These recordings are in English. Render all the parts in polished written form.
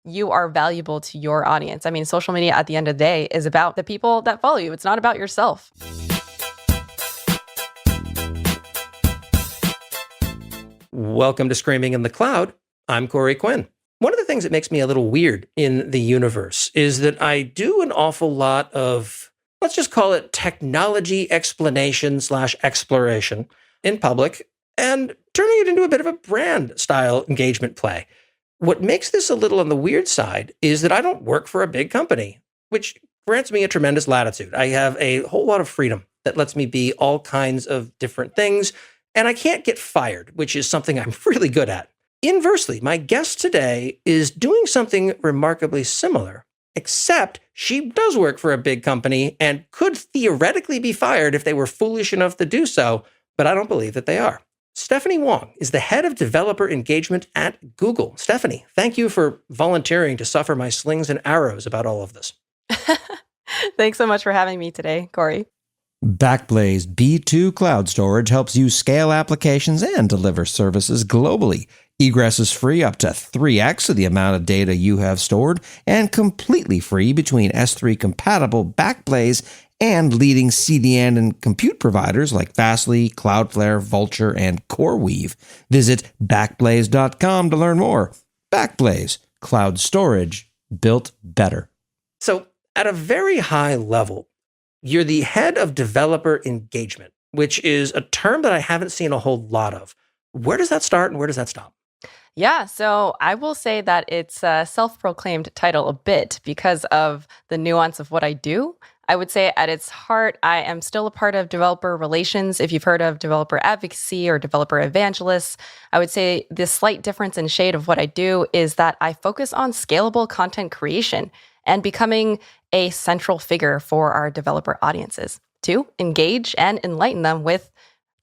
you are valuable to your audience. I mean, social media at the end of the day is about the people that follow you. It's not about yourself. Welcome to Screaming in the Cloud. I'm Corey Quinn. One of the things that makes me a little weird in the universe is that I do an awful lot of, let's just call it technology explanation/exploration in public and turning it into a bit of a brand style engagement play. What makes this a little on the weird side is that I don't work for a big company, which grants me a tremendous latitude. I have a whole lot of freedom that lets me be all kinds of different things. And I can't get fired, which is something I'm really good at. Inversely, my guest today is doing something remarkably similar, except she does work for a big company and could theoretically be fired if they were foolish enough to do so, but I don't believe that they are. Stephanie Wong is the head of developer engagement at Google. Stephanie, thank you for volunteering to suffer my slings and arrows about all of this. Thanks so much for having me today, Corey. Backblaze B2 Cloud Storage helps you scale applications and deliver services globally. Egress is free up to 3x of the amount of data you have stored and completely free between S3-compatible Backblaze and leading CDN and compute providers like Fastly, Cloudflare, Vultr, and CoreWeave. Visit Backblaze.com to learn more. Backblaze, cloud storage built better. So at a very high level, you're the head of developer engagement, which is a term that I haven't seen a whole lot of. Where does that start and where does that stop? Yeah, so I will say that it's a self-proclaimed title a bit because of the nuance of what I do. I would say at its heart, I am still a part of developer relations. If you've heard of developer advocacy or developer evangelists, I would say the slight difference in shade of what I do is that I focus on scalable content creation and becoming a central figure for our developer audiences to engage and enlighten them with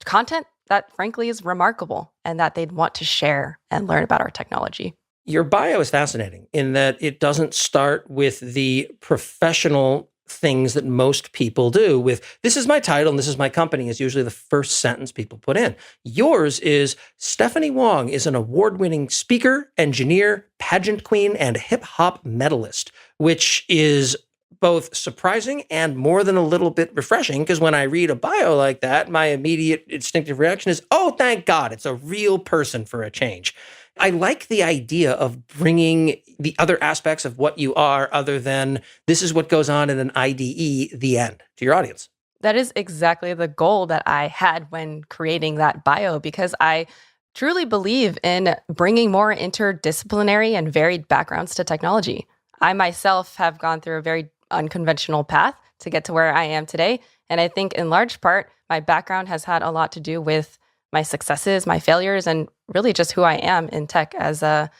content that frankly is remarkable and that they'd want to share and learn about our technology. Your bio is fascinating in that it doesn't start with the professional things that most people do with, this is my title and this is my company, is usually the first sentence people put in. Yours is, Stephanie Wong is an award-winning speaker, engineer, pageant queen, and hip-hop medalist, which is both surprising and more than a little bit refreshing, because when I read a bio like that, my immediate instinctive reaction is, oh, thank God, it's a real person for a change. I like the idea of bringing the other aspects of what you are other than this is what goes on in an IDE, the end, to your audience. That is exactly the goal that I had when creating that bio, because I truly believe in bringing more interdisciplinary and varied backgrounds to technology. I myself have gone through a very unconventional path to get to where I am today. And I think in large part, my background has had a lot to do with my successes, my failures, and really just who I am in tech as a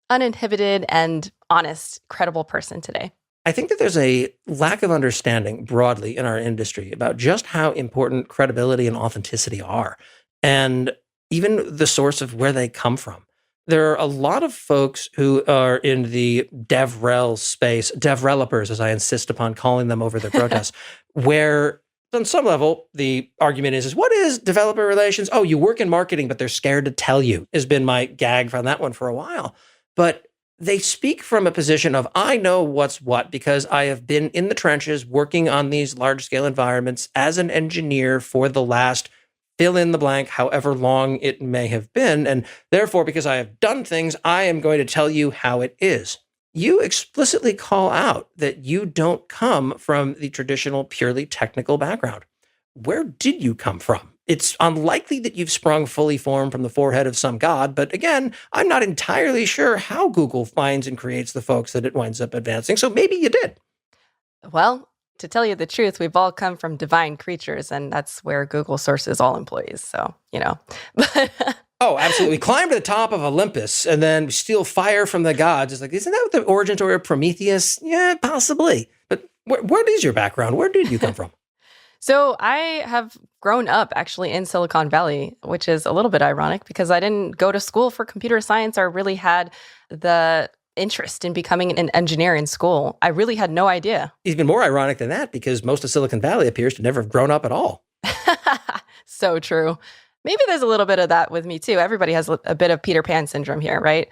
uninhibited and honest, credible person today. I think that there's a lack of understanding broadly in our industry about just how important credibility and authenticity are, and even the source of where they come from. There are a lot of folks who are in the DevRel space, developers, as I insist upon calling them over their protests, where on some level, the argument is what is developer relations? Oh, you work in marketing, but they're scared to tell you, has been my gag from that one for a while. But they speak from a position of, I know what's what because I have been in the trenches working on these large-scale environments as an engineer for the last fill in the blank, however long it may have been. And therefore, because I have done things, I am going to tell you how it is. You explicitly call out that you don't come from the traditional purely technical background. Where did you come from? It's unlikely that you've sprung fully formed from the forehead of some god, but again, I'm not entirely sure how Google finds and creates the folks that it winds up advancing, so maybe you did. Well, to tell you the truth, we've all come from divine creatures, and that's where Google sources all employees. So, Oh, absolutely. Climb to the top of Olympus and then steal fire from the gods. It's like, isn't that what the origin story of Prometheus? Yeah, possibly. But what is your background? Where did you come from? So I have grown up actually in Silicon Valley, which is a little bit ironic because I didn't go to school for computer science or really had the interest in becoming an engineer in school. I really had no idea. Even more ironic than that, because most of Silicon Valley appears to never have grown up at all. So true. Maybe there's a little bit of that with me too. Everybody has a bit of Peter Pan syndrome here, right?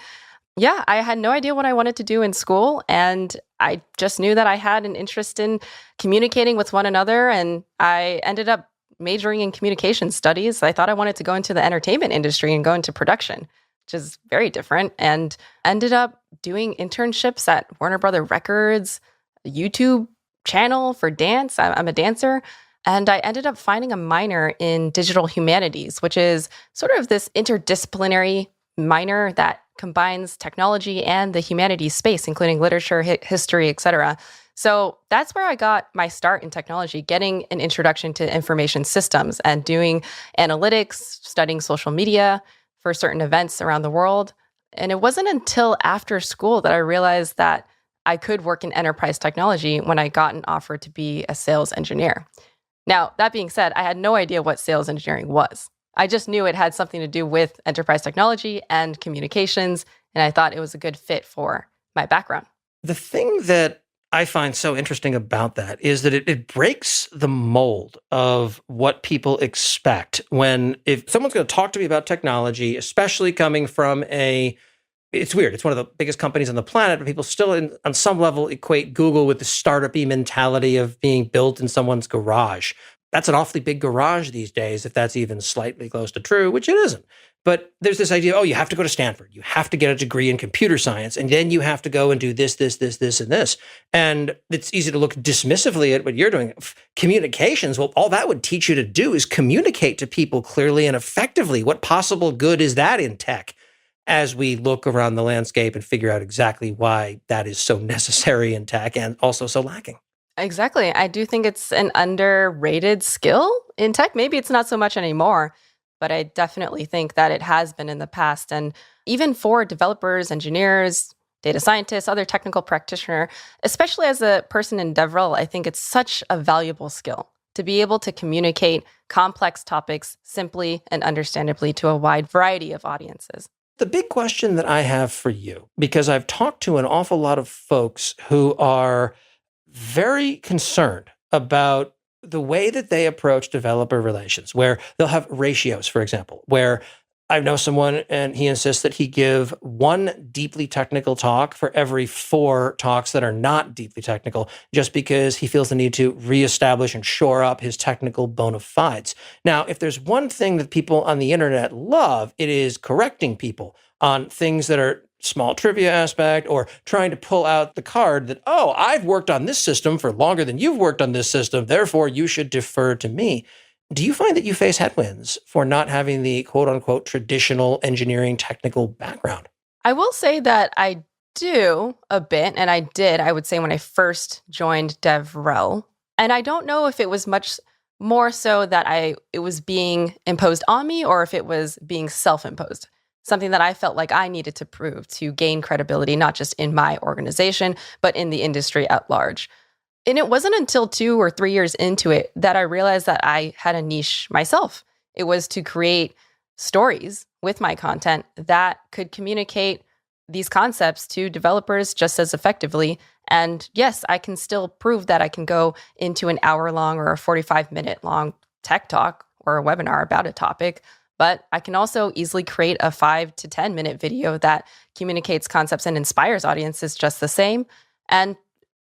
Yeah, I had no idea what I wanted to do in school. And I just knew that I had an interest in communicating with one another. And I ended up majoring in communication studies. I thought I wanted to go into the entertainment industry and go into production, which is very different. And ended up doing internships at Warner Brother Records, a YouTube channel for dance. I'm a dancer. And I ended up finding a minor in digital humanities, which is sort of this interdisciplinary minor that combines technology and the humanities space, including literature, history, etc. So that's where I got my start in technology, getting an introduction to information systems and doing analytics, studying social media for certain events around the world. And it wasn't until after school that I realized that I could work in enterprise technology when I got an offer to be a sales engineer. Now, that being said, I had no idea what sales engineering was. I just knew it had something to do with enterprise technology and communications, and I thought it was a good fit for my background. The thing that I find so interesting about that is that it breaks the mold of what people expect if someone's going to talk to me about technology, especially coming from it's weird. It's one of the biggest companies on the planet, but people still on some level equate Google with the startup-y mentality of being built in someone's garage. That's an awfully big garage these days, if that's even slightly close to true, which it isn't. But there's this idea, you have to go to Stanford. You have to get a degree in computer science, and then you have to go and do this, and this. And it's easy to look dismissively at what you're doing. Communications, well, all that would teach you to do is communicate to people clearly and effectively. What possible good is that in tech? As we look around the landscape and figure out exactly why that is so necessary in tech and also so lacking. Exactly. I do think it's an underrated skill in tech. Maybe it's not so much anymore, but I definitely think that it has been in the past. And even for developers, engineers, data scientists, other technical practitioner, especially as a person in DevRel, I think it's such a valuable skill to be able to communicate complex topics simply and understandably to a wide variety of audiences. The big question that I have for you, because I've talked to an awful lot of folks who are very concerned about the way that they approach developer relations, where they'll have ratios, for example, where I know someone and he insists that he give one deeply technical talk for every 4 talks that are not deeply technical, just because he feels the need to reestablish and shore up his technical bona fides. Now, if there's one thing that people on the internet love, it is correcting people on things that are small trivia aspect or trying to pull out the card that, I've worked on this system for longer than you've worked on this system, therefore you should defer to me. Do you find that you face headwinds for not having the quote unquote traditional engineering technical background? I will say that I do a bit, and I would say, when I first joined DevRel. And I don't know if it was much more so that it was being imposed on me or if it was being self-imposed. Something that I felt like I needed to prove to gain credibility, not just in my organization, but in the industry at large. And it wasn't until 2 or 3 years into it that I realized that I had a niche myself. It was to create stories with my content that could communicate these concepts to developers just as effectively. And yes, I can still prove that I can go into an hour-long or a 45-minute long tech talk or a webinar about a topic, but I can also easily create a 5 to 10-minute video that communicates concepts and inspires audiences just the same. And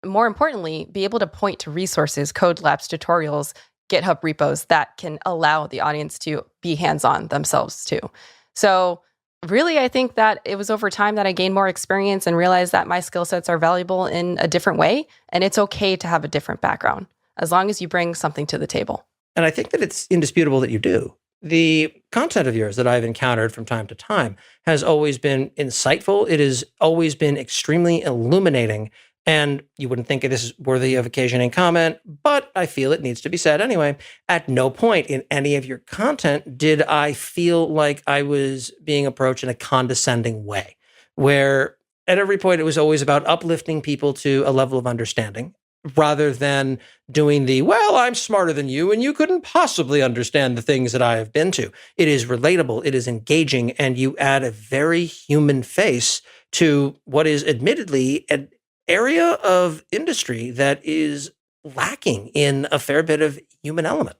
more importantly, be able to point to resources, code labs, tutorials, GitHub repos that can allow the audience to be hands-on themselves too. So really, I think that it was over time that I gained more experience and realized that my skill sets are valuable in a different way. And it's okay to have a different background as long as you bring something to the table. And I think that it's indisputable that you do. The content of yours that I've encountered from time to time has always been insightful. It has always been extremely illuminating. And you wouldn't think this is worthy of occasion and comment, but I feel it needs to be said anyway. At no point in any of your content did I feel like I was being approached in a condescending way, where at every point it was always about uplifting people to a level of understanding rather than doing I'm smarter than you and you couldn't possibly understand the things that I have been to. It is relatable, it is engaging, and you add a very human face to what is admittedly an area of industry that is lacking in a fair bit of human element.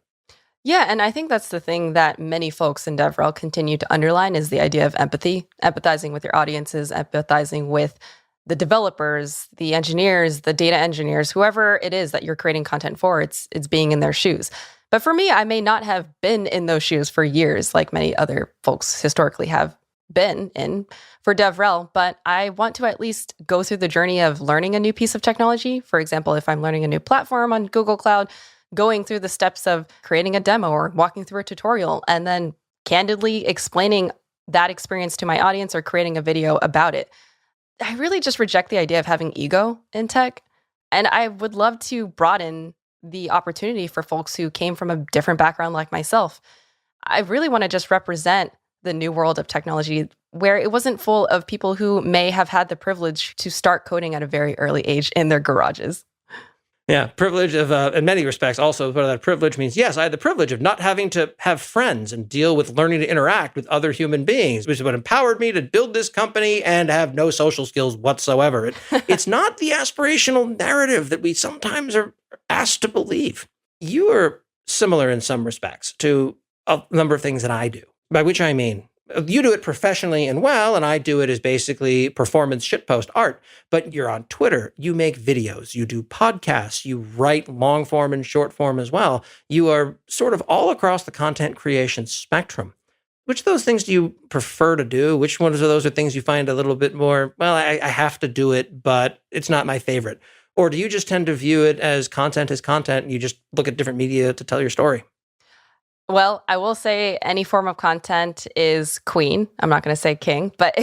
Yeah, and I think that's the thing that many folks in DevRel continue to underline is the idea of empathy, empathizing with your audiences, empathizing with the developers, the engineers, the data engineers, whoever it is that you're creating content for, it's being in their shoes. But for me, I may not have been in those shoes for years like many other folks historically have been in for DevRel, but I want to at least go through the journey of learning a new piece of technology. For example, if I'm learning a new platform on Google Cloud, going through the steps of creating a demo or walking through a tutorial and then candidly explaining that experience to my audience or creating a video about it. I really just reject the idea of having ego in tech. And I would love to broaden the opportunity for folks who came from a different background like myself. I really want to just represent the new world of technology where it wasn't full of people who may have had the privilege to start coding at a very early age in their garages. Yeah, privilege of, in many respects, also part of that privilege means, yes, I had the privilege of not having to have friends and deal with learning to interact with other human beings, which is what empowered me to build this company and have no social skills whatsoever. It's not the aspirational narrative that we sometimes are asked to believe. You are similar in some respects to a number of things that I do, by which I mean, you do it professionally and well, and I do it as basically performance shitpost art. But you're on Twitter, you make videos, you do podcasts, you write long form and short form as well. You are sort of all across the content creation spectrum. Which of those things do you prefer to do? Which ones of those are things you find a little bit more, well, I have to do it, but it's not my favorite? Or do you just tend to view it as content and you just look at different media to tell your story? Well, I will say any form of content is queen. I'm not going to say king, but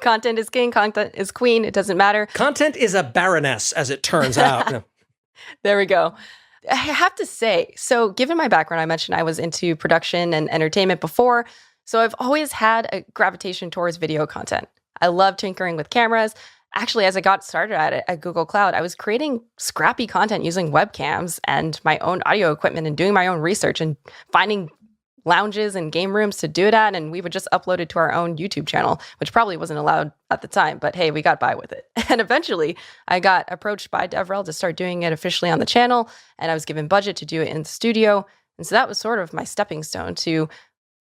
content is king, content is queen. It doesn't matter. Content is a baroness, as it turns out. No. There we go. I have to say, so given my background, I mentioned I was into production and entertainment before. So I've always had a gravitation towards video content. I love tinkering with cameras. Actually, as I got started at it at Google Cloud, I was creating scrappy content using webcams and my own audio equipment and doing my own research and finding lounges and game rooms to do it at. And we would just upload it to our own YouTube channel, which probably wasn't allowed at the time, but hey, we got by with it. And eventually I got approached by DevRel to start doing it officially on the channel. And I was given budget to do it in the studio. And so that was sort of my stepping stone to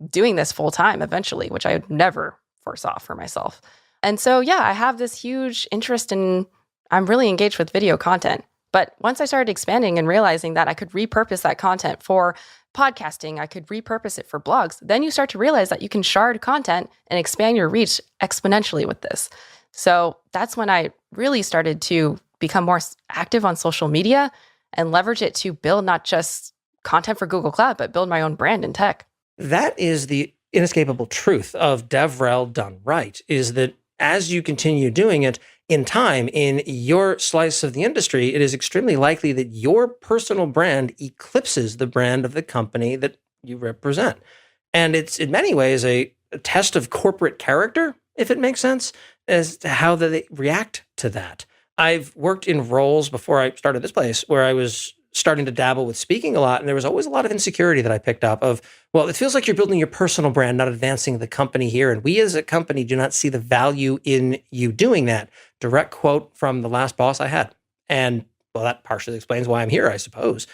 doing this full time eventually, which I would never foresaw for myself. And so, yeah, I have this huge interest in, I'm really engaged with video content. But once I started expanding and realizing that I could repurpose that content for podcasting, I could repurpose it for blogs, then you start to realize that you can shard content and expand your reach exponentially with this. So that's when I really started to become more active on social media and leverage it to build not just content for Google Cloud, but build my own brand in tech. That is the inescapable truth of DevRel done right, is that as you continue doing it in time, in your slice of the industry, it is extremely likely that your personal brand eclipses the brand of the company that you represent. And it's in many ways a test of corporate character, if it makes sense, as to how they react to that. I've worked in roles before I started this place where I was starting to dabble with speaking a lot. And there was always a lot of insecurity that I picked up of, well, it feels like you're building your personal brand, not advancing the company here. And we as a company do not see the value in you doing that. Direct quote from the last boss I had. And well, that partially explains why I'm here, I suppose.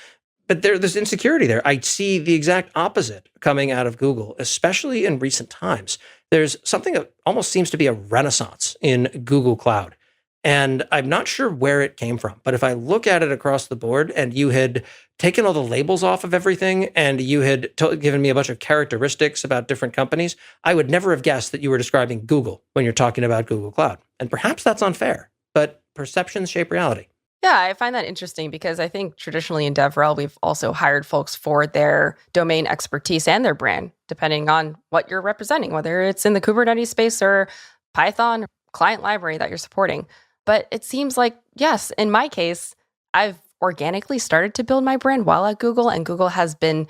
But there's insecurity there. I see the exact opposite coming out of Google, especially in recent times. There's something that almost seems to be a renaissance in Google Cloud. And I'm not sure where it came from, but if I look at it across the board and you had taken all the labels off of everything and you had given me a bunch of characteristics about different companies, I would never have guessed that you were describing Google when you're talking about Google Cloud. And perhaps that's unfair, but perceptions shape reality. Yeah, I find that interesting because I think traditionally in DevRel, we've also hired folks for their domain expertise and their brand, depending on what you're representing, whether it's in the Kubernetes space or Python client library that you're supporting. But it seems like, yes, in my case, I've organically started to build my brand while at Google, and Google has been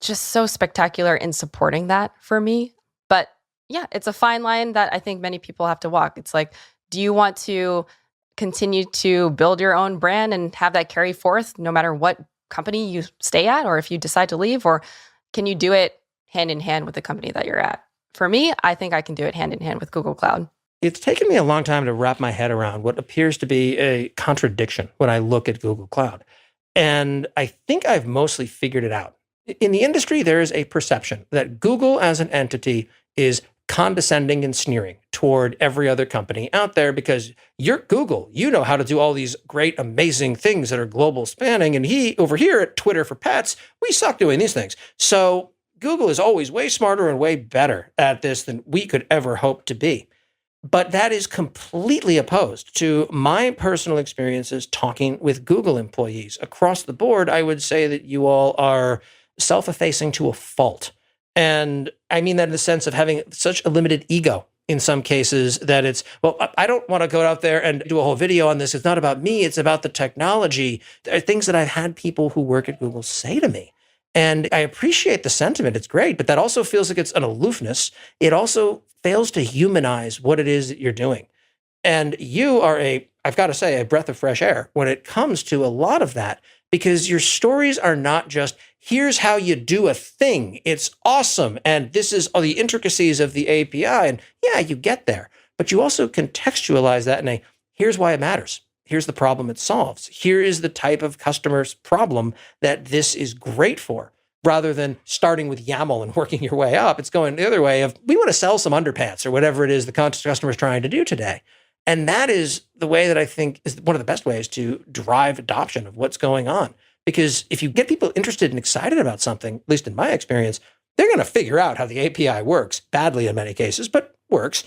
just so spectacular in supporting that for me. But yeah, it's a fine line that I think many people have to walk. It's like, do you want to continue to build your own brand and have that carry forth no matter what company you stay at, or if you decide to leave, or can you do it hand in hand with the company that you're at? For me, I think I can do it hand in hand with Google Cloud. It's taken me a long time to wrap my head around what appears to be a contradiction when I look at Google Cloud. And I think I've mostly figured it out. In the industry, there is a perception that Google as an entity is condescending and sneering toward every other company out there because you're Google. You know how to do all these great, amazing things that are global spanning. And over here at Twitter for Pets, we suck doing these things. So Google is always way smarter and way better at this than we could ever hope to be. But that is completely opposed to my personal experiences talking with Google employees. Across the board, I would say that you all are self-effacing to a fault. And I mean that in the sense of having such a limited ego in some cases that it's, well, I don't want to go out there and do a whole video on this. It's not about me. It's about the technology. There are things that I've had people who work at Google say to me. And I appreciate the sentiment. It's great, but that also feels like it's an aloofness. It also fails to humanize what it is that you're doing. And you are I've got to say, a breath of fresh air when it comes to a lot of that, because your stories are not just, here's how you do a thing. It's awesome. And this is all the intricacies of the API. And yeah, you get there. But you also contextualize that in here's why it matters. Here's the problem it solves. Here is the type of customer's problem that this is great for. Rather than starting with YAML and working your way up, it's going the other way of, we want to sell some underpants or whatever it is the customer is trying to do today. And that is the way that I think is one of the best ways to drive adoption of what's going on. Because if you get people interested and excited about something, at least in my experience, they're going to figure out how the API works, badly in many cases, but works.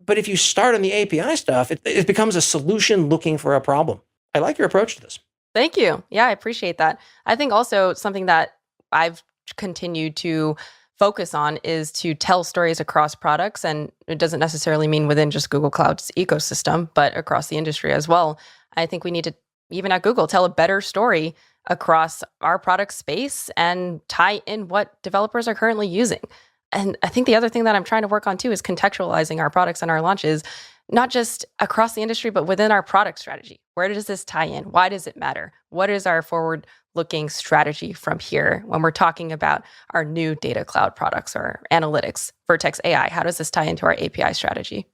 But if you start on the API stuff, it becomes a solution looking for a problem. I like your approach to this. Thank you. Yeah, I appreciate that. I think also something that I've continued to focus on is to tell stories across products. And it doesn't necessarily mean within just Google Cloud's ecosystem, but across the industry as well. I think we need to, even at Google, tell a better story across our product space and tie in what developers are currently using. And I think the other thing that I'm trying to work on too is contextualizing our products and our launches, not just across the industry, but within our product strategy. Where does this tie in? Why does it matter? What is our forward-looking strategy from here when we're talking about our new data cloud products or analytics, Vertex AI? How does this tie into our API strategy?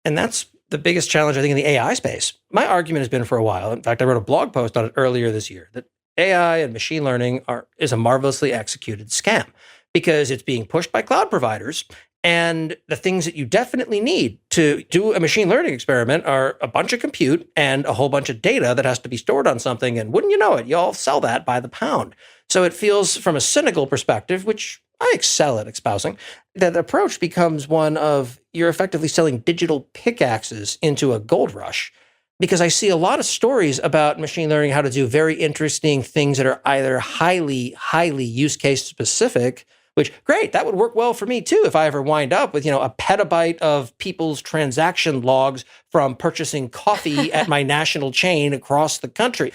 And that's the biggest challenge, I think, in the AI space. My argument has been for a while. In fact, I wrote a blog post on it earlier this year, that AI and machine learning is a marvelously executed scam because it's being pushed by cloud providers. And the things that you definitely need to do a machine learning experiment are a bunch of compute and a whole bunch of data that has to be stored on something. And wouldn't you know it, you all sell that by the pound. So it feels, from a cynical perspective, which I excel at espousing, that the approach becomes one of, you're effectively selling digital pickaxes into a gold rush. Because I see a lot of stories about machine learning, how to do very interesting things that are either highly, highly use case specific, which, great, that would work well for me too if I ever wind up with, a petabyte of people's transaction logs from purchasing coffee at my national chain across the country.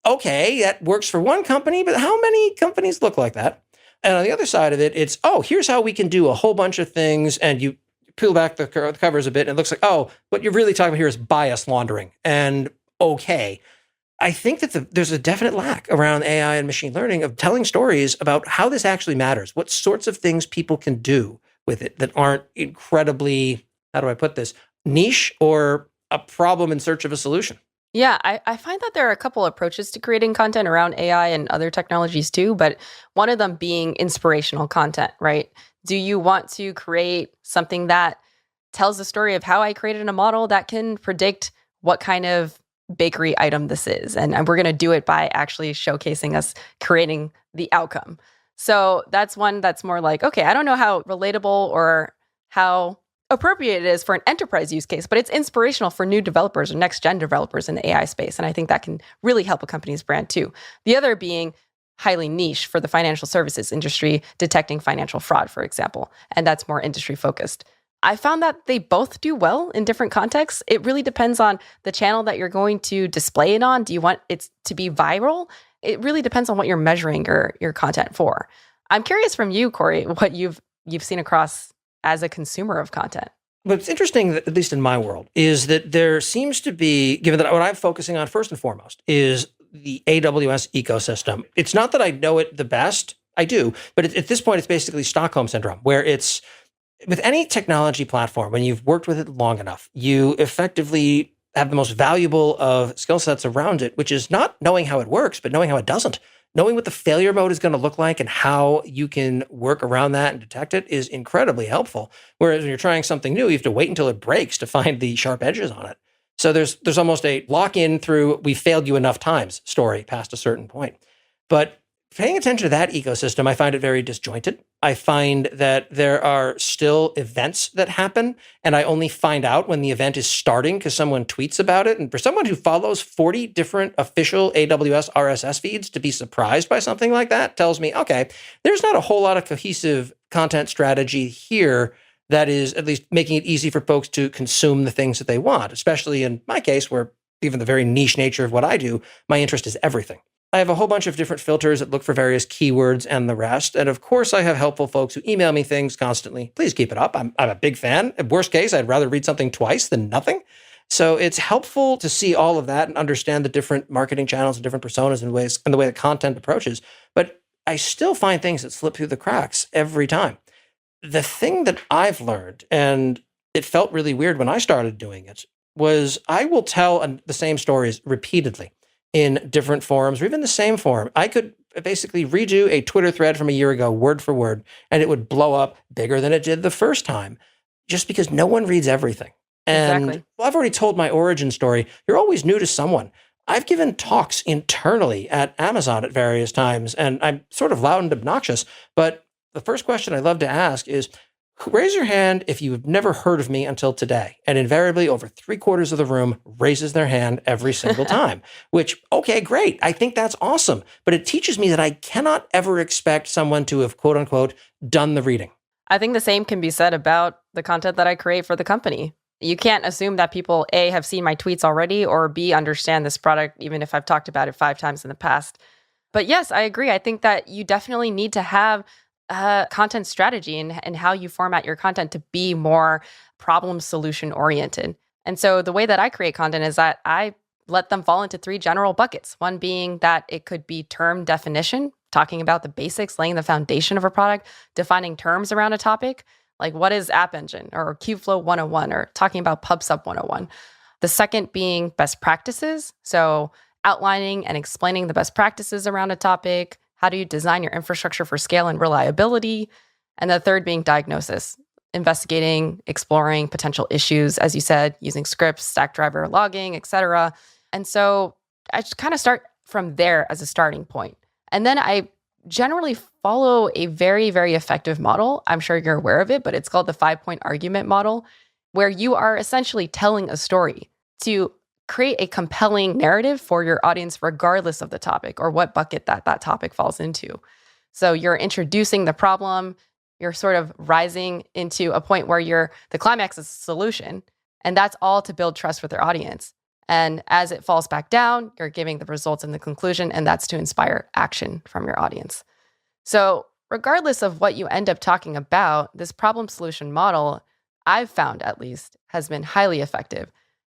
Okay, that works for one company, but how many companies look like that? And on the other side of it, it's, here's how we can do a whole bunch of things, and you peel back the covers a bit, and it looks like, what you're really talking about here is bias laundering. And okay, I think that there's a definite lack around AI and machine learning of telling stories about how this actually matters, what sorts of things people can do with it that aren't incredibly, how do I put this, niche or a problem in search of a solution. Yeah, I find that there are a couple approaches to creating content around AI and other technologies too, but one of them being inspirational content, right? Do you want to create something that tells the story of how I created a model that can predict what kind of bakery item this is? And we're going to do it by actually showcasing us creating the outcome. So that's one that's more like, okay, I don't know how relatable or how appropriate it is for an enterprise use case, but it's inspirational for new developers or next-gen developers in the AI space. And I think that can really help a company's brand too. The other being highly niche for the financial services industry, detecting financial fraud, for example. And that's more industry focused. I found that they both do well in different contexts. It really depends on the channel that you're going to display it on. Do you want it to be viral? It really depends on what you're measuring your content for. I'm curious from you, Corey, what you've seen across as a consumer of content. What's interesting, at least in my world, is that there seems to be, given that what I'm focusing on first and foremost is the AWS ecosystem. It's not that I know it the best, I do, but at this point, it's basically Stockholm Syndrome, where it's, with any technology platform, when you've worked with it long enough, you effectively have the most valuable of skill sets around it, which is not knowing how it works, but knowing how it doesn't. knowing what the failure mode is going to look like and how you can work around that and detect it is incredibly helpful. Whereas when you're trying something new, you have to wait until it breaks to find the sharp edges on it. So there's almost a lock-in through we failed you enough times story past a certain point. But paying attention to that ecosystem, I find it very disjointed. I find that there are still events that happen, and I only find out when the event is starting because someone tweets about it. And for someone who follows 40 different official AWS RSS feeds to be surprised by something like that tells me, okay, there's not a whole lot of cohesive content strategy here that is at least making it easy for folks to consume the things that they want, especially in my case, where given the very niche nature of what I do, my interest is everything. I have a whole bunch of different filters that look for various keywords and the rest. And of course, I have helpful folks who email me things constantly. Please keep it up. I'm a big fan. In worst case, I'd rather read something twice than nothing. So it's helpful to see all of that and understand the different marketing channels and different personas and ways and the way the content approaches. But I still find things that slip through the cracks every time. The thing that I've learned, and it felt really weird when I started doing it, was I will tell the same stories repeatedly in different forums or even the same forum. I could basically redo a Twitter thread from a year ago, word for word, and it would blow up bigger than it did the first time just because no one reads everything. And Exactly. well, I've already told my origin story. You're always new to someone. I've given talks internally at Amazon at various times, and I'm sort of loud and obnoxious, but the first question I love to ask is, raise your hand if you've never heard of me until today. And invariably, over 3/4 of the room raises their hand every single time, which, okay, great. I think that's awesome. But it teaches me that I cannot ever expect someone to have, quote unquote, done the reading. I think the same can be said about the content that I create for the company. You can't assume that people, A, have seen my tweets already, or B, understand this product, even if I've talked about it 5 times in the past. But yes, I agree. I think that you definitely need to have a content strategy and how you format your content to be more problem solution oriented. And so the way that I create content is that I let them fall into 3 general buckets. One being that it could be term definition, talking about the basics, laying the foundation of a product, defining terms around a topic, like what is App Engine or Kubeflow 101 or talking about PubSub 101. The second being best practices. So outlining and explaining the best practices around a topic. How do you design your infrastructure for scale and reliability? And the third being diagnosis, investigating, exploring potential issues, as you said, using scripts, Stackdriver logging, etc. And so I just kind of start from there as a starting point. And then I generally follow a very, very effective model. I'm sure you're aware of it, but it's called the 5-point argument model, where you are essentially telling a story to create a compelling narrative for your audience, regardless of the topic or what bucket that topic falls into. So you're introducing the problem, you're sort of rising into a point where the climax is a solution, and that's all to build trust with your audience. And as it falls back down, you're giving the results in the conclusion, and that's to inspire action from your audience. So regardless of what you end up talking about, this problem solution model, I've found at least, has been highly effective.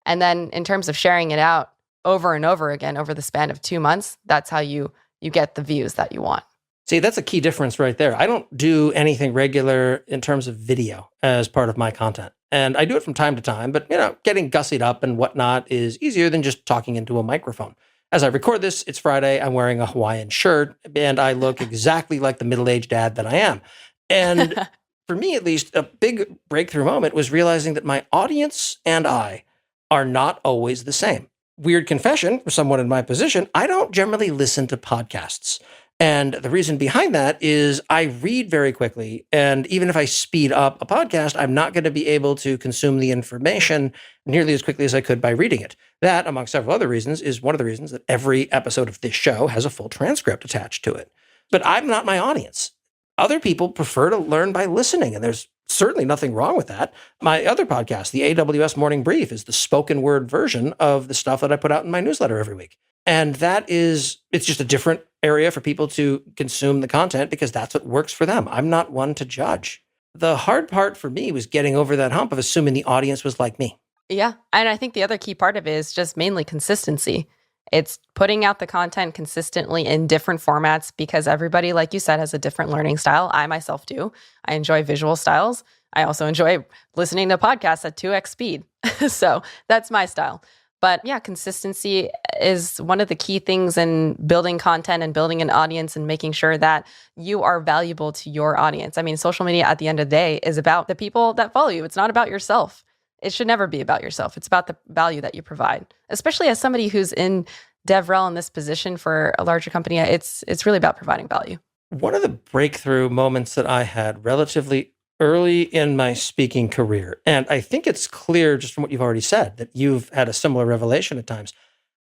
And then in terms of sharing it out over and over again over the span of 2 months, that's how you get the views that you want. See, that's a key difference right there. I don't do anything regular in terms of video as part of my content. And I do it from time to time, but getting gussied up and whatnot is easier than just talking into a microphone. As I record this, it's Friday, I'm wearing a Hawaiian shirt, and I look exactly like the middle-aged dad that I am. And for me, at least, a big breakthrough moment was realizing that my audience and I are not always the same. Weird confession for someone in my position, I don't generally listen to podcasts. And the reason behind that is I read very quickly. And even if I speed up a podcast, I'm not going to be able to consume the information nearly as quickly as I could by reading it. That, among several other reasons, is one of the reasons that every episode of this show has a full transcript attached to it. But I'm not my audience. Other people prefer to learn by listening, and there's certainly nothing wrong with that. My other podcast, the AWS Morning Brief, is the spoken word version of the stuff that I put out in my newsletter every week. And it's just a different area for people to consume the content because that's what works for them. I'm not one to judge. The hard part for me was getting over that hump of assuming the audience was like me. Yeah. And I think the other key part of it is just mainly consistency. It's putting out the content consistently in different formats because everybody, like you said, has a different learning style. I myself do. I enjoy visual styles. I also enjoy listening to podcasts at 2x speed. So that's my style. But yeah, consistency is one of the key things in building content and building an audience and making sure that you are valuable to your audience. I mean, social media at the end of the day is about the people that follow you. It's not about yourself. It should never be about yourself. It's about the value that you provide, especially as somebody who's in DevRel in this position for a larger company. It's really about providing value. One of the breakthrough moments that I had relatively early in my speaking career, and I think it's clear just from what you've already said that you've had a similar revelation at times.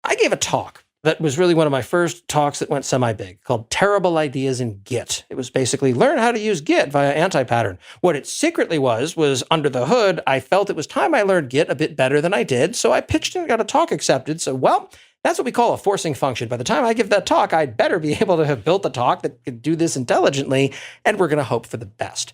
I gave a talk that was really one of my first talks that went semi-big called Terrible Ideas in Git. It was basically learn how to use Git via anti-pattern. What it secretly was under the hood, I felt it was time I learned Git a bit better than I did, so I pitched and got a talk accepted. So, well, that's what we call a forcing function. By the time I give that talk, I'd better be able to have built a talk that could do this intelligently, and we're going to hope for the best.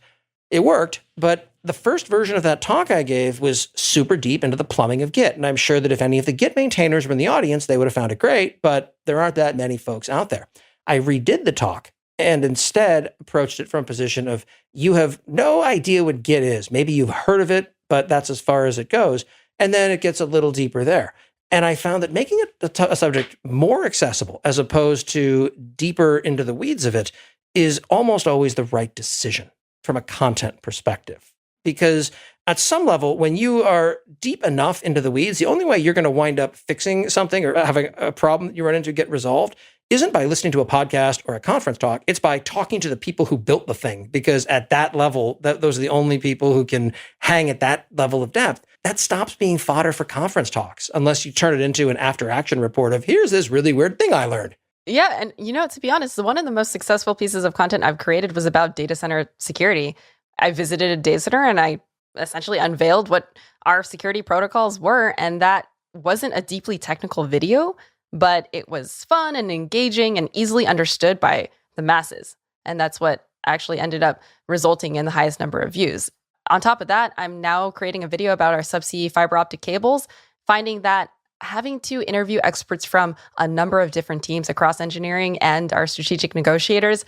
It worked, but the first version of that talk I gave was super deep into the plumbing of Git. And I'm sure that if any of the Git maintainers were in the audience, they would have found it great, but there aren't that many folks out there. I redid the talk and instead approached it from a position of, you have no idea what Git is. Maybe you've heard of it, but that's as far as it goes. And then it gets a little deeper there. And I found that making it a subject more accessible as opposed to deeper into the weeds of it is almost always the right decision from a content perspective. Because at some level, when you are deep enough into the weeds, the only way you're going to wind up fixing something or having a problem that you run into get resolved isn't by listening to a podcast or a conference talk. It's by talking to the people who built the thing. Because at that level, those are the only people who can hang at that level of depth. That stops being fodder for conference talks unless you turn it into an after-action report of, here's this really weird thing I learned. Yeah. And, to be honest, one of the most successful pieces of content I've created was about data center security. I visited a data center and I essentially unveiled what our security protocols were. And that wasn't a deeply technical video, but it was fun and engaging and easily understood by the masses. And that's what actually ended up resulting in the highest number of views. On top of that, I'm now creating a video about our subsea fiber optic cables, finding that having to interview experts from a number of different teams across engineering and our strategic negotiators,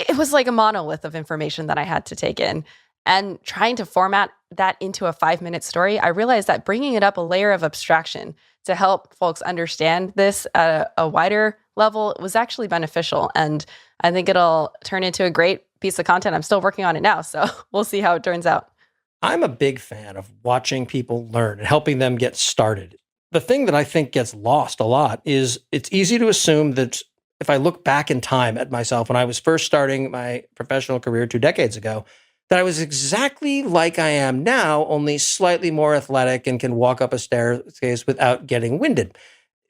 it was like a monolith of information that I had to take in. And trying to format that into a 5-minute story, I realized that bringing it up a layer of abstraction to help folks understand this at a wider level was actually beneficial. And I think it'll turn into a great piece of content. I'm still working on it now, so we'll see how it turns out. I'm a big fan of watching people learn and helping them get started. The thing that I think gets lost a lot is it's easy to assume that if I look back in time at myself when I was first starting my professional career 2 decades ago, that I was exactly like I am now, only slightly more athletic and can walk up a staircase without getting winded.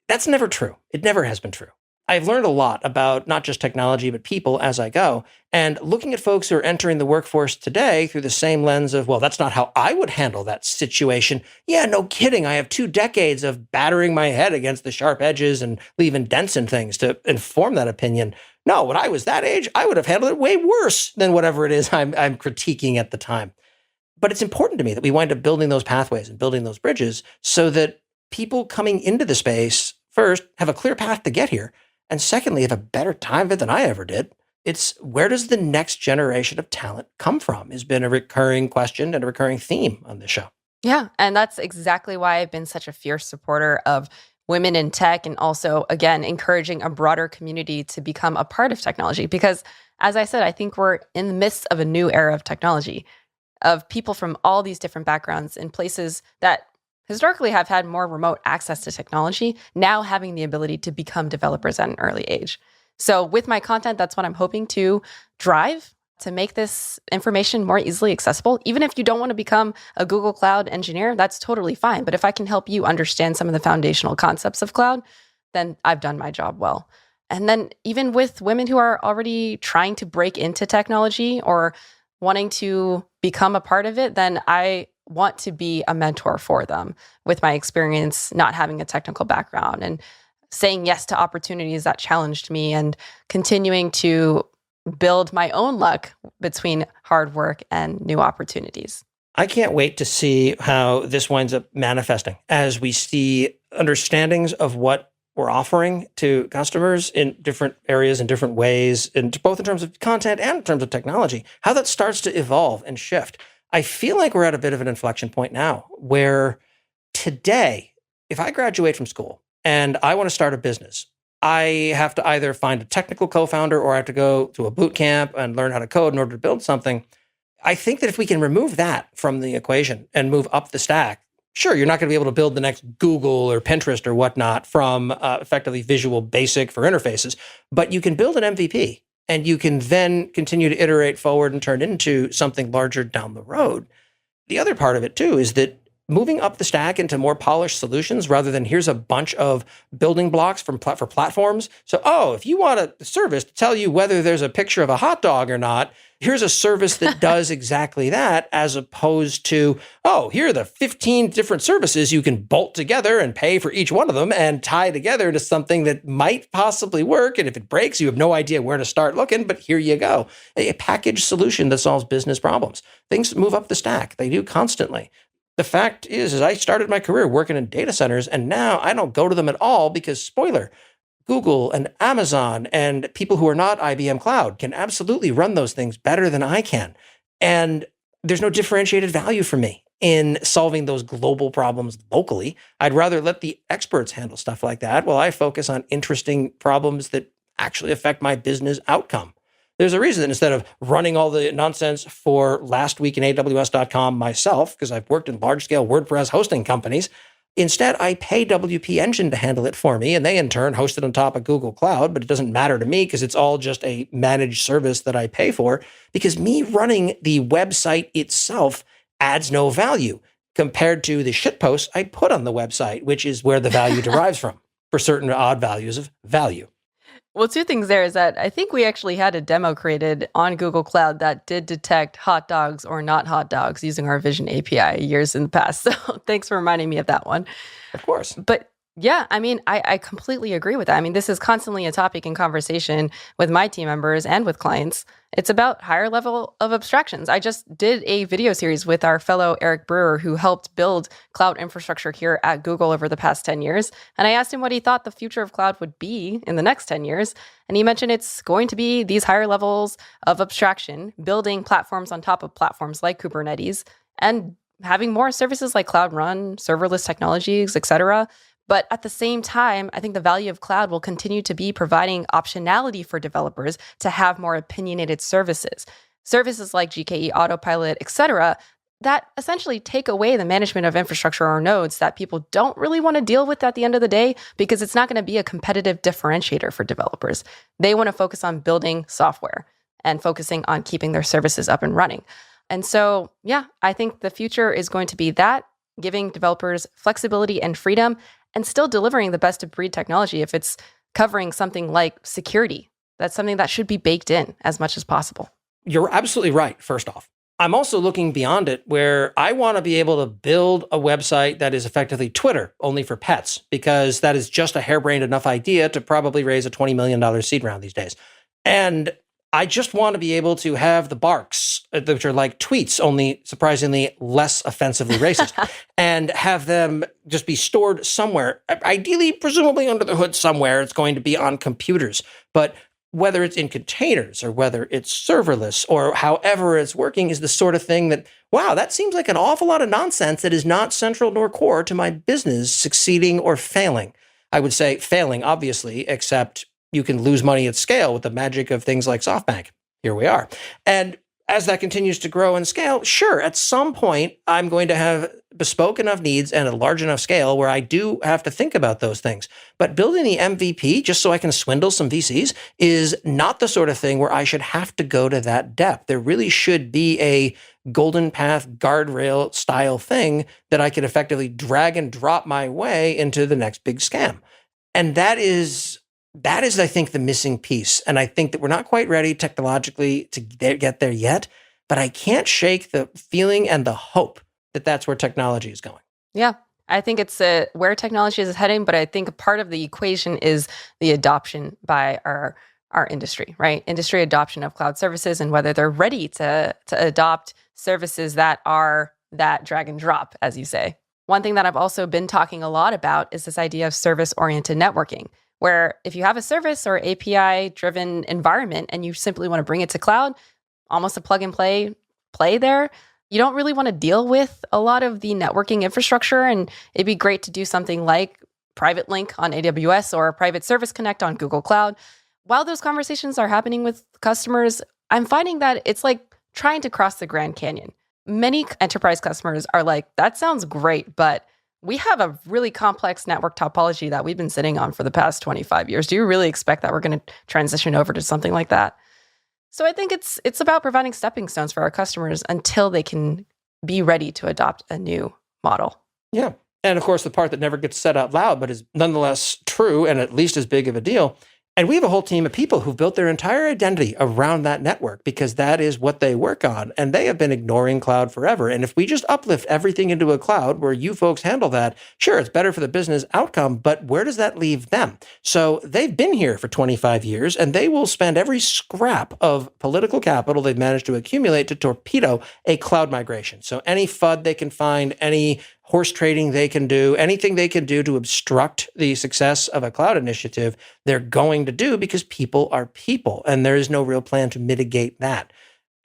That's never true. It never has been true. I've learned a lot about not just technology, but people as I go. And looking at folks who are entering the workforce today through the same lens of, well, that's not how I would handle that situation. Yeah, no kidding. I have 2 decades of battering my head against the sharp edges and leaving dents in things to inform that opinion. No, when I was that age, I would have handled it way worse than whatever it is I'm critiquing at the time. But it's important to me that we wind up building those pathways and building those bridges so that people coming into the space, first, have a clear path to get here. And secondly, have a better time of it than I ever did. It's where does the next generation of talent come from has been a recurring question and a recurring theme on this show. Yeah, and that's exactly why I've been such a fierce supporter of women in tech and also, again, encouraging a broader community to become a part of technology. Because as I said, I think we're in the midst of a new era of technology, of people from all these different backgrounds in places that historically have had more remote access to technology, now having the ability to become developers at an early age. So with my content, that's what I'm hoping to drive to make this information more easily accessible. Even if you don't want to become a Google Cloud engineer, that's totally fine. But if I can help you understand some of the foundational concepts of cloud, then I've done my job well. And then even with women who are already trying to break into technology or wanting to become a part of it, then I want to be a mentor for them with my experience not having a technical background and saying yes to opportunities that challenged me and continuing to build my own luck between hard work and new opportunities. I can't wait to see how this winds up manifesting as we see understandings of what we're offering to customers in different areas, in different ways, both in terms of content and in terms of technology, how that starts to evolve and shift. I feel like we're at a bit of an inflection point now where today, if I graduate from school and I want to start a business, I have to either find a technical co-founder or I have to go to a boot camp and learn how to code in order to build something. I think that if we can remove that from the equation and move up the stack, sure, you're not going to be able to build the next Google or Pinterest or whatnot from effectively Visual Basic for interfaces, but you can build an MVP and you can then continue to iterate forward and turn into something larger down the road. The other part of it too is that moving up the stack into more polished solutions rather than here's a bunch of building blocks for platforms. So, if you want a service to tell you whether there's a picture of a hot dog or not, here's a service that does exactly that, as opposed to, here are the 15 different services you can bolt together and pay for each one of them and tie together to something that might possibly work. And if it breaks, you have no idea where to start looking, but here you go. A packaged solution that solves business problems. Things move up the stack. They do constantly. The fact is I started my career working in data centers, and now I don't go to them at all because, spoiler, Google and Amazon and people who are not IBM Cloud can absolutely run those things better than I can. And there's no differentiated value for me in solving those global problems locally. I'd rather let the experts handle stuff like that while I focus on interesting problems that actually affect my business outcome. There's a reason that instead of running all the nonsense for last week in AWS.com myself, because I've worked in large-scale WordPress hosting companies, instead I pay WP Engine to handle it for me, and they in turn host it on top of Google Cloud, but it doesn't matter to me because it's all just a managed service that I pay for, because me running the website itself adds no value compared to the shitposts I put on the website, which is where the value derives from for certain odd values of value. Well, two things there is that I think we actually had a demo created on Google Cloud that did detect hot dogs or not hot dogs using our Vision API years in the past. So thanks for reminding me of that one. Of course. But yeah, I mean, I completely agree with that. I mean, this is constantly a topic in conversation with my team members and with clients. It's about higher level of abstractions. I just did a video series with our fellow Eric Brewer, who helped build cloud infrastructure here at Google over the past 10 years. And I asked him what he thought the future of cloud would be in the next 10 years. And he mentioned it's going to be these higher levels of abstraction, building platforms on top of platforms like Kubernetes, and having more services like Cloud Run, serverless technologies, et cetera. But at the same time, I think the value of cloud will continue to be providing optionality for developers to have more opinionated services. Services like GKE Autopilot, et cetera, that essentially take away the management of infrastructure or nodes that people don't really want to deal with at the end of the day, because it's not going to be a competitive differentiator for developers. They want to focus on building software and focusing on keeping their services up and running. And so, yeah, I think the future is going to be that, giving developers flexibility and freedom, and still delivering the best of breed technology. If it's covering something like security, that's something that should be baked in as much as possible. You're absolutely right, first off. I'm also looking beyond it, where I want to be able to build a website that is effectively Twitter, only for pets, because that is just a harebrained enough idea to probably raise a $20 million seed round these days. And I just want to be able to have the barks, which are like tweets, only surprisingly less offensively racist, and have them just be stored somewhere, ideally, presumably under the hood somewhere. It's going to be on computers. But whether it's in containers or whether it's serverless or however it's working is the sort of thing that, wow, that seems like an awful lot of nonsense that is not central nor core to my business succeeding or failing. I would say failing, obviously, except you can lose money at scale with the magic of things like SoftBank. Here we are. And as that continues to grow and scale, sure, at some point, I'm going to have bespoke enough needs and a large enough scale where I do have to think about those things. But building the MVP just so I can swindle some VCs is not the sort of thing where I should have to go to that depth. There really should be a golden path guardrail style thing that I could effectively drag and drop my way into the next big scam. And that is, I think, the missing piece. And I think that we're not quite ready technologically to get there yet, but I can't shake the feeling and the hope that that's where technology is going. Yeah, I think it's where technology is heading, but I think a part of the equation is the adoption by our industry, right? Industry adoption of cloud services and whether they're ready to adopt services that are that drag and drop, as you say. One thing that I've also been talking a lot about is this idea of service-oriented networking, where if you have a service or API-driven environment and you simply want to bring it to cloud, almost a plug and play there, you don't really want to deal with a lot of the networking infrastructure. And it'd be great to do something like Private Link on AWS or Private Service Connect on Google Cloud. While those conversations are happening with customers, I'm finding that it's like trying to cross the Grand Canyon. Many enterprise customers are like, that sounds great, but we have a really complex network topology that we've been sitting on for the past 25 years. Do you really expect that we're going to transition over to something like that? So I think it's about providing stepping stones for our customers until they can be ready to adopt a new model. Yeah. And of course, the part that never gets said out loud, but is nonetheless true and at least as big of a deal. And we have a whole team of people who've built their entire identity around that network because that is what they work on. And they have been ignoring cloud forever. And if we just uplift everything into a cloud where you folks handle that, sure, it's better for the business outcome, but where does that leave them? So they've been here for 25 years and they will spend every scrap of political capital they've managed to accumulate to torpedo a cloud migration. So any FUD they can find, any horse trading they can do, anything they can do to obstruct the success of a cloud initiative, they're going to do because people are people, and there is no real plan to mitigate that.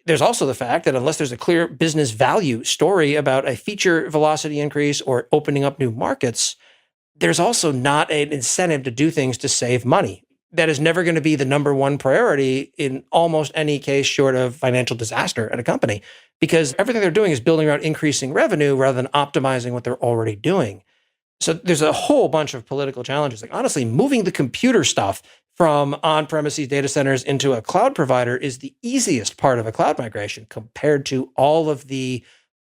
There's also the fact that unless there's a clear business value story about a feature velocity increase or opening up new markets, there's also not an incentive to do things to save money. That is never going to be the number one priority in almost any case short of financial disaster at a company, because everything they're doing is building around increasing revenue rather than optimizing what they're already doing. So there's a whole bunch of political challenges. Like honestly, moving the computer stuff from on-premises data centers into a cloud provider is the easiest part of a cloud migration compared to all of the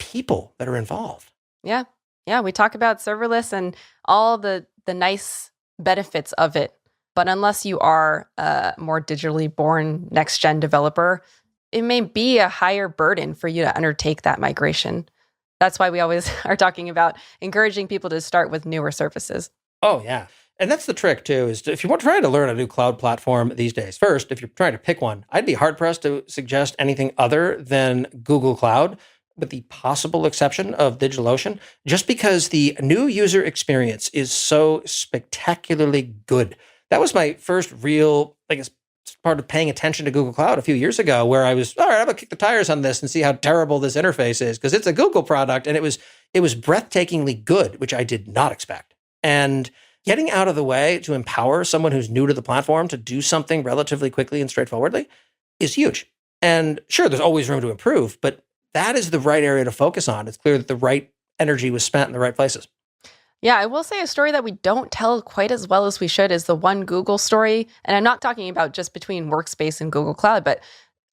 people that are involved. Yeah. Yeah. We talk about serverless and all the nice benefits of it. But unless you are a more digitally born next-gen developer, it may be a higher burden for you to undertake that migration. That's why we always are talking about encouraging people to start with newer services. Oh, yeah. And that's the trick, too, is if you're trying to learn a new cloud platform these days, first, if you're trying to pick one, I'd be hard-pressed to suggest anything other than Google Cloud, with the possible exception of DigitalOcean, just because the new user experience is so spectacularly good. That was my first real, I guess, part of paying attention to Google Cloud a few years ago, where I was, all right, I'm gonna kick the tires on this and see how terrible this interface is, because it's a Google product, and it was breathtakingly good, which I did not expect. And getting out of the way to empower someone who's new to the platform to do something relatively quickly and straightforwardly is huge. And sure, there's always room to improve, but that is the right area to focus on. It's clear that the right energy was spent in the right places. Yeah, I will say a story that we don't tell quite as well as we should is the One Google story. And I'm not talking about just between Workspace and Google Cloud, but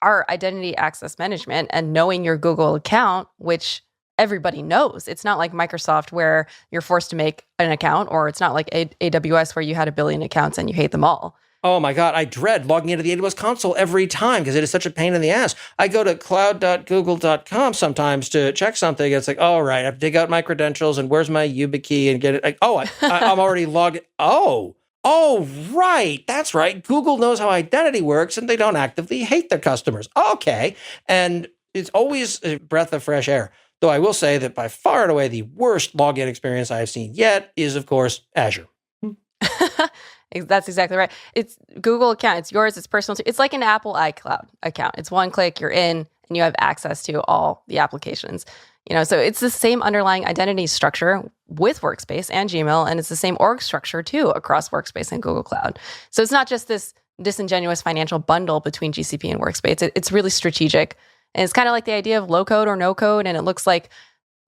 our identity access management and knowing your Google account, which everybody knows. It's not like Microsoft where you're forced to make an account, or it's not like AWS where you had 1 billion accounts and you hate them all. Oh my God, I dread logging into the AWS console every time because it is such a pain in the ass. I go to cloud.google.com sometimes to check something. It's like, all right, I have to dig out my credentials and where's my YubiKey and get it. Like, I'm already logged in. Oh, right. That's right. Google knows how identity works and they don't actively hate their customers. Okay. And it's always a breath of fresh air. Though I will say that by far and away, the worst login experience I have seen yet is, of course, Azure. That's exactly right. It's Google account. It's yours. It's personal. It's like an Apple iCloud account. It's one click, you're in, and you have access to all the applications. So it's the same underlying identity structure with Workspace and Gmail, and it's the same org structure too across Workspace and Google Cloud. So it's not just this disingenuous financial bundle between GCP and Workspace. It's really strategic, and it's kind of like the idea of low code or no code, and it looks like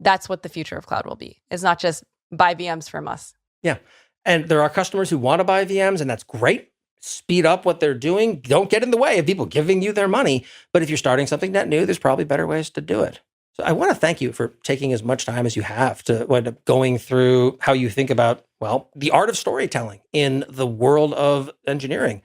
that's what the future of cloud will be. It's not just buy VMs from us. Yeah. And there are customers who want to buy VMs, and that's great. Speed up what they're doing. Don't get in the way of people giving you their money. But if you're starting something net new, there's probably better ways to do it. So I want to thank you for taking as much time as you have to wind up going through how you think about, well, the art of storytelling in the world of engineering.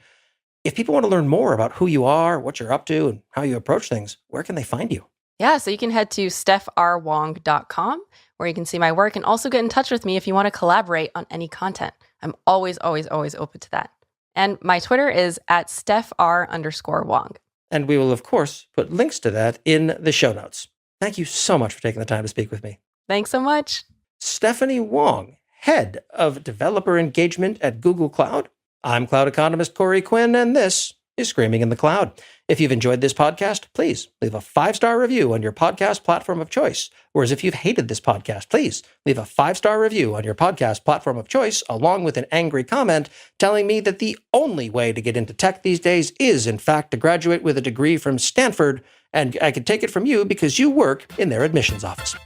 If people want to learn more about who you are, what you're up to, and how you approach things, where can they find you? Yeah, so you can head to stephrwong.com, where you can see my work and also get in touch with me if you want to collaborate on any content. I'm always, always, always open to that. And my Twitter is at @StephR_Wong. And we will, of course, put links to that in the show notes. Thank you so much for taking the time to speak with me. Thanks so much. Stephanie Wong, Head of Developer Engagement at Google Cloud. I'm cloud economist Corey Quinn, and this is screaming in the cloud. If you've enjoyed this podcast, please leave a 5-star review on your podcast platform of choice. Whereas if you've hated this podcast, please leave a 5-star review on your podcast platform of choice, along with an angry comment telling me that the only way to get into tech these days is, in fact, to graduate with a degree from Stanford, and I could take it from you because you work in their admissions office.